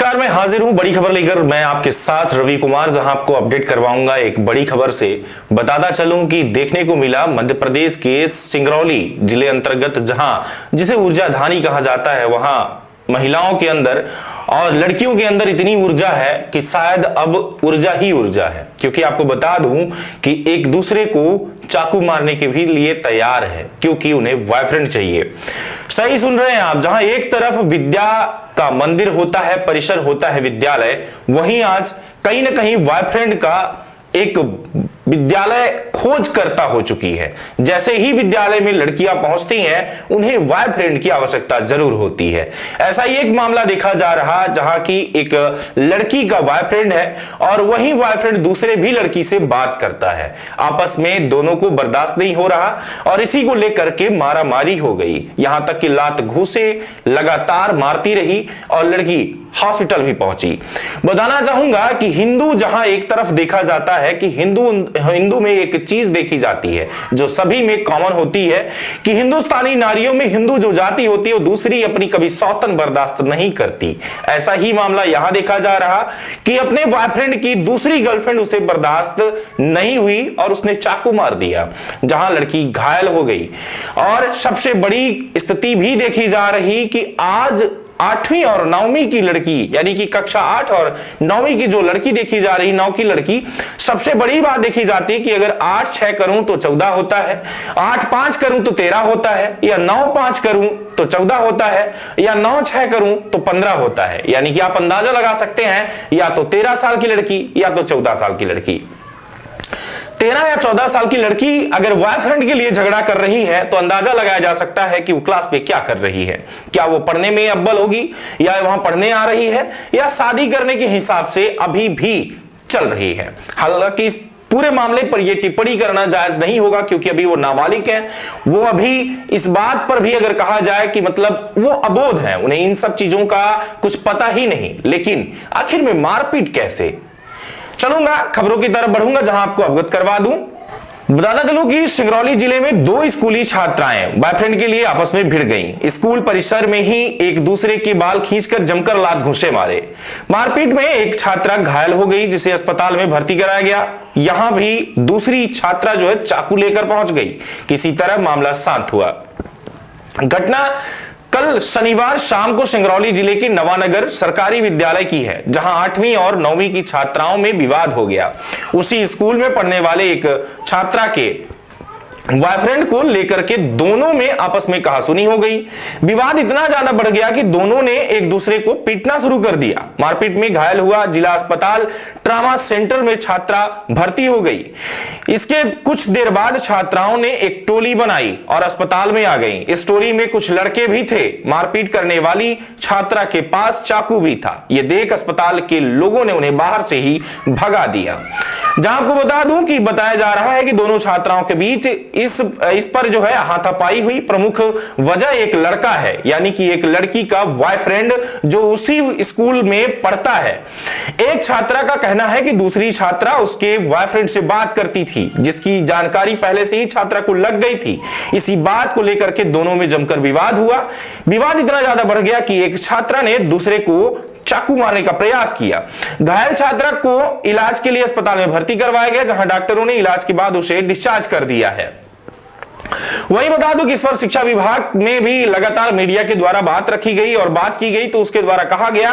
नमस्कार, मैं हाजिर हूं बड़ी खबर लेकर। मैं आपके साथ रवि कुमार, जहां आपको अपडेट करवाऊंगा एक बड़ी खबर से। बताता चलूं कि देखने को मिला मध्य प्रदेश के सिंगरौली जिले अंतर्गत, जहां जिसे ऊर्जाधानी कहा जाता है, वहां महिलाओं के अंदर और लड़कियों के अंदर इतनी ऊर्जा है कि शायद अब ऊर्जा ही ऊर्जा है। क्योंकि आपको बता दूं कि एक दूसरे को चाकू मारने के भी लिए तैयार है, क्योंकि उन्हें बॉयफ्रेंड चाहिए। सही सुन रहे हैं आप, जहां एक तरफ विद्या का मंदिर होता है, परिसर होता है विद्यालय, वहीं आज कहीं ना कहीं बॉयफ्रेंड का एक विद्यालय खोज करता हो चुकी है। जैसे ही विद्यालय में लड़कियां पहुंचती हैं, उन्हें बॉयफ्रेंड की आवश्यकता जरूर होती है। ऐसा ही एक मामला देखा जा रहा, जहां की एक लड़की का बॉयफ्रेंड है और वही बॉयफ्रेंड दूसरे भी लड़की से बात करता है। आपस में दोनों को बर्दाश्त नहीं हो रहा और इसी को लेकर के मारामारी हो गई। यहां तक कि लात घूंसे लगातार मारती रही और लड़की हॉस्पिटल भी पहुंची। बताना चाहूंगा कि हिंदू, जहां एक तरफ देखा जाता है कि हिंदू में एक चीज देखी जाती है जो सभी में कॉमन होती है कि हिंदुस्तानी नारियों में हिंदू जो जाति होती है वो दूसरी अपनी कभी सौतन बर्दाश्त नहीं करती। ऐसा ही मामला यहां देखा जा रहा कि अपने बॉयफ्रेंड की दूसरी गर्लफ्रेंड उसे बर्दाश्त नहीं हुई और उसने चाकू मार दिया, जहां लड़की घायल हो गई। और सबसे बड़ी स्थिति भी देखी जा रही कि आज 8वीं और 9वीं की लड़की, यानी कि कक्षा 8 और 9वीं की जो लड़की देखी जा रही, 9 की लड़की, सबसे बड़ी बात देखी जाती है कि अगर 8-6 करूं तो 14 होता है, 8-5 करूं तो 13 होता है, या 9-5 करूं तो 14 होता है, या 9-6 करूं तो 15 होता है। यानी कि आप अंदाजा लगा सकते हैं, या तो 13 साल की लड़की या तो 14 साल की लड़की। 13 या 14 साल की लड़की अगर बॉयफ्रेंड के लिए झगड़ा कर रही है तो अंदाजा लगाया जा सकता है कि वो क्लास पे क्या कर रही है। क्या वो पढ़ने में अव्वल होगी, या वहां पढ़ने आ रही है, या शादी करने के हिसाब से अभी भी चल रही है। हालांकि इस पूरे मामले पर यह टिप्पणी करना जायज नहीं होगा, क्योंकि अभी वो नाबालिग है। वो अभी इस बात पर भी अगर कहा जाए कि मतलब वो अबोध है, उन्हें इन सब चीजों का कुछ पता ही नहीं। लेकिन आखिर में मारपीट कैसे? चलूंगा खबरों की तरफ बढ़ूंगा, जहां आपको अवगत करवा दूं। बताना चलूं कि सिंगरौली जिले में 2 स्कूली छात्राएं बॉयफ्रेंड के लिए आपस में भिड़ गईं। स्कूल परिसर में ही एक दूसरे के बाल खींचकर जमकर लात घूंसे मारे। मारपीट में एक छात्रा घायल हो गई, जिसे अस्पताल में भर्ती कराया गया। यहां भी दूसरी छात्रा जो है चाकू लेकर पहुंच गई। किसी तरह मामला शांत हुआ। घटना कल शनिवार शाम को सिंगरौली जिले के नवानगर सरकारी विद्यालय की है, जहां 8वीं और 9वीं की छात्राओं में विवाद हो गया। उसी स्कूल में पढ़ने वाले एक छात्रा के बॉयफ्रेंड को लेकर के दोनों में आपस में कहासुनी हो गई। विवाद इतना ज्यादा बढ़ गया कि दोनों ने एक दूसरे को पीटना शुरू कर दिया। मारपीट में घायल हुआ। जिला अस्पताल ट्रामा सेंटर में छात्रा भर्ती हो गई। इसके कुछ देर बाद छात्राओं ने एक टोली बनाई और अस्पताल में आ गई। इस टोली में कुछ लड़के भी थे। मारपीट करने वाली छात्रा के पास चाकू भी था। यह देख अस्पताल के लोगों ने उन्हें बाहर से ही भगा दिया। जहां आपको बता दूं कि बताया जा रहा है कि दोनों छात्राओं के बीच इस पर जो है हाथापाई हुई। प्रमुख वजह एक लड़का है, यानी कि एक लड़की का बॉयफ्रेंड जो उसी स्कूल में पढ़ता है। एक छात्रा का कहना है कि दूसरी छात्रा उसके बॉयफ्रेंड से बात करती थी, जिसकी जानकारी पहले से ही छात्रा को लग गई थी। इसी बात को लेकर के दोनों में जमकर विवाद हुआ। विवाद इतना ज्यादा बढ़ गया कि एक छात्रा ने दूसरे को चाकू मारने का प्रयास किया। घायल छात्रा को इलाज के लिए अस्पताल में भर्ती करवाया गया, जहां डॉक्टरों ने इलाज के बाद उसे डिस्चार्ज कर दिया है। वहीं बता दूं कि इस पर शिक्षा विभाग में भी लगातार मीडिया के द्वारा बात रखी गई और बात की गई, तो उसके द्वारा कहा गया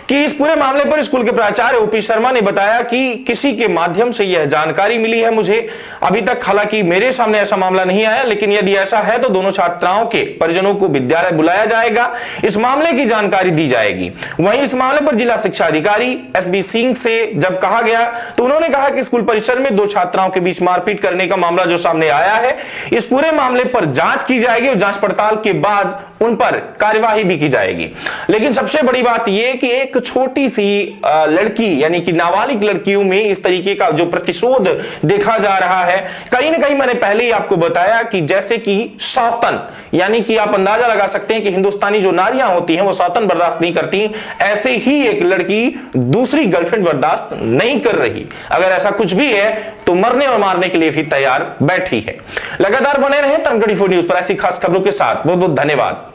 कि इस पूरे मामले पर स्कूल के प्राचार्य ओपी शर्मा ने बताया कि किसी के माध्यम से यह जानकारी मिली है मुझे। अभी तक हालांकि मेरे सामने ऐसा मामला नहीं आया, लेकिन यदि ऐसा है तो दोनों छात्राओं के परिजनों को विद्यालय बुलाया जाएगा, इस मामले की जानकारी दी जाएगी। वहीं इस मामले पर जिला शिक्षा अधिकारी एसबी सिंह से जब कहा गया तो उन्होंने कहा कि स्कूल परिसर में 2 छात्राओं के बीच मारपीट करने का मामला जो सामने आया है, इस पूरे मामले पर जांच की जाएगी और जांच पड़ताल के बाद उन पर कार्यवाही भी की जाएगी। लेकिन सबसे बड़ी बात यह कि एक छोटी सी लड़की, यानी कि नाबालिग लड़कियों में इस तरीके का जो प्रतिशोध देखा जा रहा है, कहीं ना कहीं मैंने पहले ही आपको बताया कि जैसे कि सौतन, यानी कि आप अंदाजा लगा सकते हैं कि हिंदुस्तानी जो नारियां होती हैं वो सौतन बर्दाश्त नहीं करती, ऐसे ही एक लड़की दूसरी गर्लफ्रेंड बर्दाश्त नहीं कर रही। अगर ऐसा कुछ भी है तो मरने और मारने के लिए भी तैयार बैठी है। लगातार बने रहे तमघड़ी 4 न्यूज पर ऐसी खास खबरों के साथ। बहुत बहुत धन्यवाद।